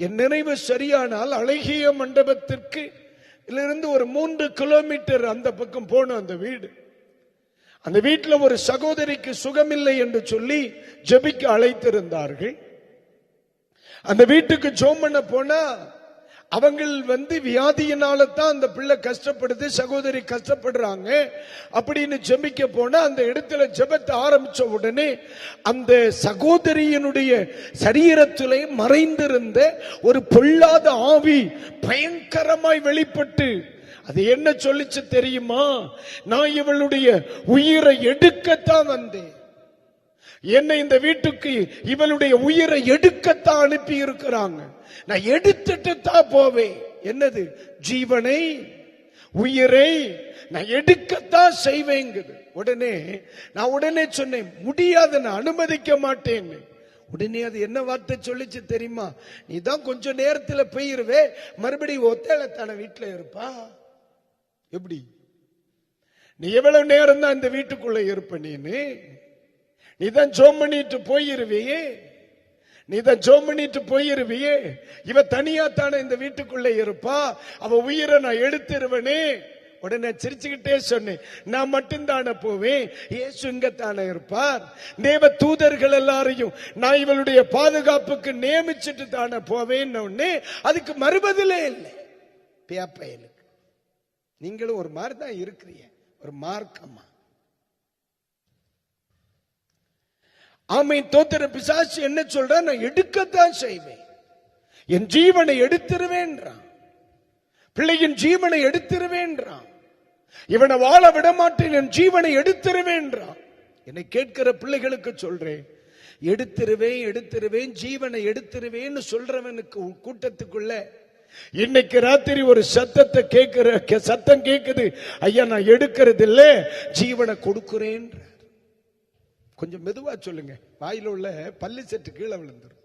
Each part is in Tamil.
என் நினைவு சரியானால் அழகிய மண்டபத்திற்கு இருந்து ஒரு 3 கிலோமீட்டர் அந்த பக்கம் போன அந்த வீடு. அந்த வீட்டில் ஒரு சகோதரிக்கு சுகமில்லை என்று சொல்லி ஜெபிக்க அழைத்திருந்தார்கள். அந்த வீட்டுக்கு ஜெபம் பண்ண போனா அவங்க வியாதியினால தான் அந்த பிள்ளை கஷ்டப்படுது, சகோதரி கஷ்டப்படுறாங்க அப்படின்னு ஜெபிக்க போனா அந்த இடத்துல ஜெபத்தை ஆரம்பிச்ச உடனே அந்த சகோதரியினுடைய சரீரத்திலே மறைந்திருந்த ஒரு பொல்லாத ஆவி பயங்கரமாய் வெளிப்பட்டு அது என்ன சொல்லிச்சு தெரியுமா? நான் இவளுடைய உயிரை எடுக்கத்தான் வந்தேன், என்னை இந்த வீட்டுக்கு இவளுடைய உயிரை எடுக்கத்தான் அனுப்பி இருக்கிறாங்க, நான் எடுத்துட்டு தான் போவேன். என்னது? ஜீவனை, உயிரை நான் எடுக்கத்தான் செய்வேங்குது. நான் உடனே சொன்னேன், முடியாது, நான் அனுமதிக்க மாட்டேன்னு. உடனே அது என்ன வார்த்தை சொல்லிச்சு தெரியுமா? நீ தான் கொஞ்ச நேரத்தில் போயிருவே, மறுபடியும் ஒத்தேளத்தான வீட்டுல இருப்பா. எப்படி? நீ எவ்வளவு நேரம் தான் இந்த வீட்டுக்குள்ள இருப்ப? நீ தான் ஜெபம் பண்ணிட்டு போயிருவியே, இவ தனியா தானே இந்த வீட்டுக்குள்ள இருப்பா, அவ உயிரை நான் எடுத்துருவனே. உடனே சிரிச்சுக்கிட்டே சொன்னேன், நான் மட்டும்தானே போவேன், இயேசு இங்கத்தானே இருப்பார், தேவ தூதர்கள் எல்லாரையும் நான் இவளுடைய பாதுகாப்புக்கு நியமிச்சுட்டு தானே போவேன்னு. அதுக்கு மறுபதிலே இல்லை. பேப்பையலுக்கு நீங்களும் ஒரு மாதிரி தான் இருக்கிறீங்க, ஒரு மார்க்கமா. ஆமை தோத்திர பிசாசு என்ன சொல்ற? நான் எடுக்கத்தான் செய்வேன், என் ஜீவனை எடுத்துருவேன்றான், பிள்ளையின் ஜீவனை எடுத்துருவேன்றான், இவனை வாழ விட மாட்டேன், என் ஜீவனை எடுத்துருவேன்றான். என்னை கேட்கிற பிள்ளைகளுக்கு சொல்றேன், எடுத்துருவேன் ஜீவனை எடுத்துருவேன்னு சொல்றவனுக்கு கூட்டத்துக்குள்ள இன்னைக்கு ராத்திரி ஒரு சத்தத்தை சத்தம் கேக்குது, ஐயா நான் எடுக்கிறது இல்ல, ஜீவனை கொடுக்கிறேன். கொஞ்சம் மெதுவா சொல்லுங்க, வாயில உள்ள பல்லு செட்டு கீழே விழுந்துரும்.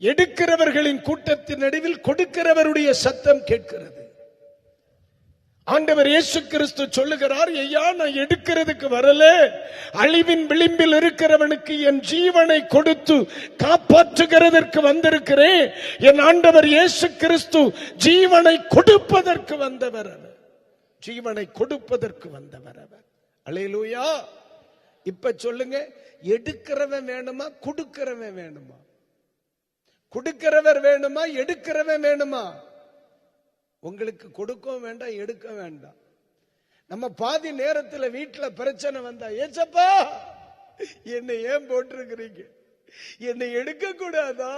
எடுக்கிறவர்களின் கூட்டத்தின் நடுவில் கொடுக்கிறவருடைய சத்தம் கேட்கிறது. ஆண்டவர் இயேசு கிறிஸ்து சொல்லுகிறார், ஐயா நான் எடுக்கிறதுக்கு வரல, அழிவின் விளிம்பில் இருக்கிறவனுக்கு என் ஜீவனை கொடுத்து காப்பாற்றுகிறதற்கு வந்திருக்கிறேன். என் ஆண்டவர் இயேசு கிறிஸ்து ஜீவனை கொடுப்பதற்கு வந்தவர், ஜீவனை கொடுப்பதற்கு வந்தவர் அவர். அல்லேலூயா. இப்ப சொல்லுங்க, எடுக்கிறவன் வேணுமா, கொடுக்கிறவன் வேணுமா? கொடுக்கிறவர் வேணுமா, எடுக்கிறவன் வேணுமா? உங்களுக்கு கொடுக்கவும் வேண்டாம், எடுக்க வேண்டாம். நம்ம பாதி நேரத்தில் வீட்டுல பிரச்சனை வந்தா, ஏசப்பா என்னை ஏன் போட்டிருக்கிறீங்க, என்னை எடுக்க கூடாதா?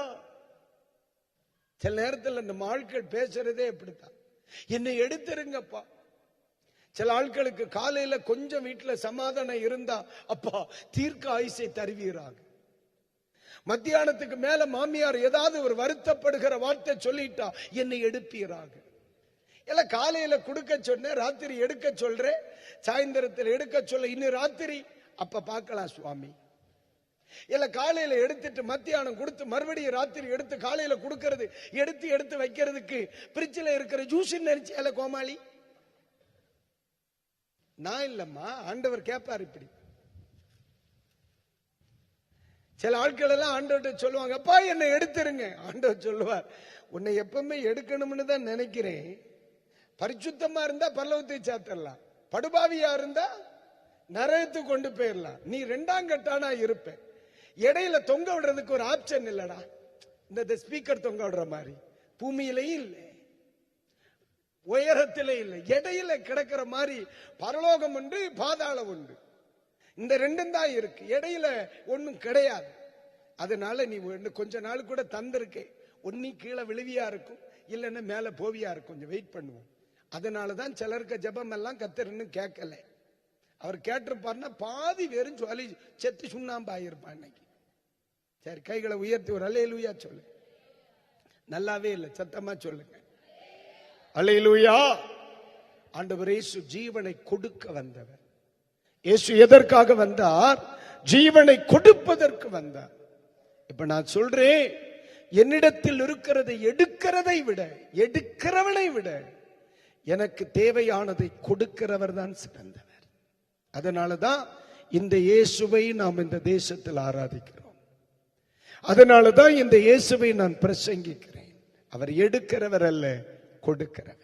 சில நேரத்தில் நம்ம ஆட்கள் பேசுறதே எப்படித்தான், என்னை எடுத்துருங்கப்பா. சில ஆட்களுக்கு காலையில கொஞ்சம் வீட்டுல சமாதானம் இருந்தா, அப்பா தீர்க்க ஆயுசை தருவீராங்க. மத்தியானத்துக்கு மேல மாமியார் ஏதாவது ஒரு வருத்தப்படுகிற வார்த்தை சொல்லிட்டா, என்னை எடுப்பீராக. இல்ல காலையில கொடுக்க சொன்ன, ராத்திரி எடுக்க சொல்றேன், சாயந்தரத்தில் எடுக்க சொல்ல, இன்னும் ராத்திரி அப்ப பார்க்கலாம் சுவாமி. இல்ல காலையில எடுத்துட்டு மத்தியானம் கொடுத்து மறுபடியும் ராத்திரி எடுத்து காலையில கொடுக்கிறது, எடுத்து வைக்கிறதுக்கு பிரிட்ஜில் இருக்கிற ஜூஸ் நினைச்சு, இல்ல கோமாளி நான் இல்லம்மா, ஆண்டவர் கேட்பார். இப்படி சில ஆட்கள் எல்லாம் ஆண்டவர்கிட்ட சொல்லுவாங்க, அப்பா என்னை எடுத்துருங்க. ஆண்டவர் சொல்லுவார், உன்னை எப்பவுமே எடுக்கணும்னு தான் நினைக்கிறேன், பரிசுத்தமா இருந்தா பரலோகத்தை சாத்தரலாம், படுபாவியா இருந்தா நரகத்துக்கு கொண்டு போயிடலாம், நீ 2ஆம் கட்டானா இருப்ப. இடையில தொங்க விடுறதுக்கு ஒரு ஆப்ஷன் இல்லடா, இந்த ஸ்பீக்கர் தொங்க விடுற மாதிரி பூமியிலையும் இல்லை, உயரத்திலே இல்லை, இடையில கிடக்கிற மாதிரி பரலோகம் உண்டு, பாதாளம் உண்டு. இந்த 2ம் தான் இருக்கு, இடையில ஒன்னும் கிடையாது. அதனால நீ கொஞ்ச நாள் கூட தந்திருக்கே, ஒன்னி கீழே விழுவியா இருக்கும், இல்லைன்னா மேல போவியா இருக்கும், கொஞ்சம் வெயிட் பண்ணுவோம். அதனாலதான் சிலருக்கு ஜெபம் எல்லாம் கர்த்தர் இன்னும் கேட்கல. அவர் கேட்டிருப்பார்னா பாதி வெறும் சொல்லி செத்து சுண்ணாம்பாயிருப்பான் இன்னைக்கு. சரி, கைகளை உயர்த்தி ஒரு அல்லேலூயா சொல்லு. நல்லாவே இல்லை, சத்தமா சொல்லுங்க அல்லேலூயா. ஆண்டவர் இயேசு ஜீவனை கொடுக்க வந்தவர். இயேசு எதற்காக வந்தார்? ஜீவனை கொடுப்பதற்கு வந்தார். இப்ப நான் சொல்றேன், என்னிடத்தில் இருக்கிறதை எடுக்கிறதை விட, எடுக்கிறவனை விட எனக்கு தேவையானதை கொடுக்கிறவர் தான் சிறந்தவர். அதனாலதான் இந்த இயேசுவை நாம் இந்த தேசத்தில் ஆராதிக்கிறோம். அதனாலதான் இந்த இயேசுவை நான் பிரசங்கிக்கிறேன். அவர் எடுக்கிறவர் அல்ல, கொடுக்கிறவர்.